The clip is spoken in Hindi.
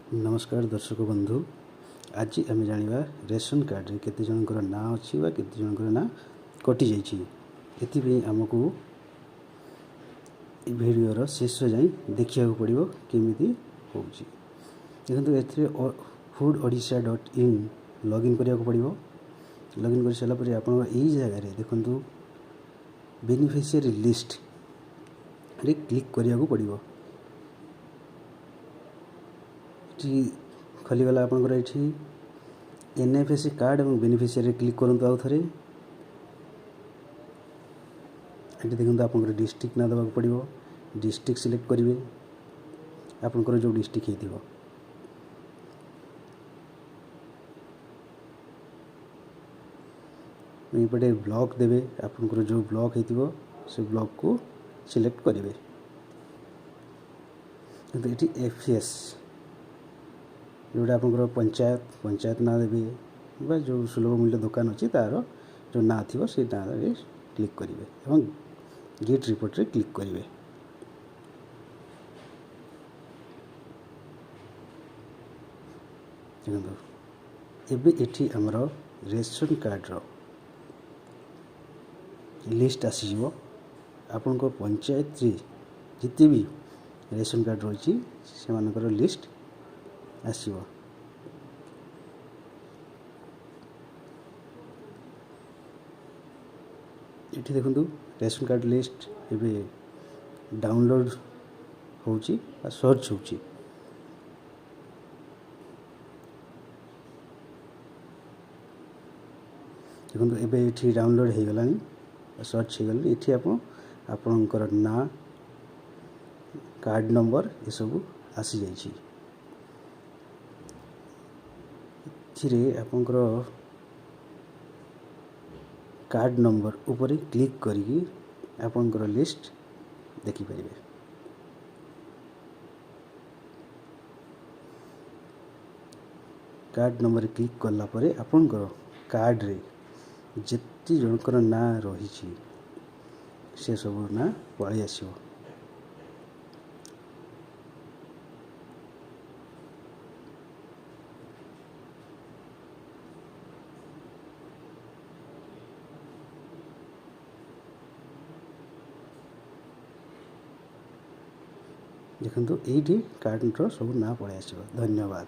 नमस्कार दर्शक बंधु। आज आम जाना रेशन कार्ड रे केते जनकर ना अच्छी केते जनकर ना कटि जाइए आमको भिडियोर शेष जाए देखा पड़ो केमी हो देखते foododisha.in लॉगिन करा पड़ो। लॉगिन कर सारापर आप जगह देखु बेनिफिशियरी लिस्ट रे क्लिक करा पड़ो। खलीगला आपंकर ये एनएफएससी कार्ड और बेनिफिशियरी क्लिक करूँ आउ थे ये देखो आप डिस्ट्रिक्ट ना देवाक पड़ो। डिस्ट्रिक्ट सिलेक्ट करेंगे आपंकर जो डिस्ट्रिक्ट हो ये ब्लॉक देवे आपंकर जो ब्लॉक हो से ब्लॉक को सिलेक्ट करेंगे। ये एफएस जोटा आपंकर पंचायत ना देवे जो सुलभ मूल्य दुकान अच्छी तार जो ना थी से ना क्लिक करेंगे और गेट रिपोर्ट रे क्लिक करेंगे। देखो एबे एठी हमर रेशन कार्ड रो लिस्ट आसीजो आपन को पंचायत रे जिते भी रेशन कार्ड रही से मानकर लिस्ट आसीबो। ये देखो रेशन कार्ड लिस्ट एबे डाउनलोड होची आ सर्च होची। देखो एबे ये डाउनलोड हो गलानी सर्च हो गलानी। ये आपणकर ना कार्ड नंबर ये सब आसी जाइए। आपणकर कार्ड नंबर ऊपर क्लिक करी आपणकर लिस्ट देखिपारे। कार्ड नंबर क्लिक कला परे आपणकर कार्ड रे जेती जनकर ना रही से सब ना पलि आसो। देखो ये कार्ड सब ना पलि आसो। धन्यवाद।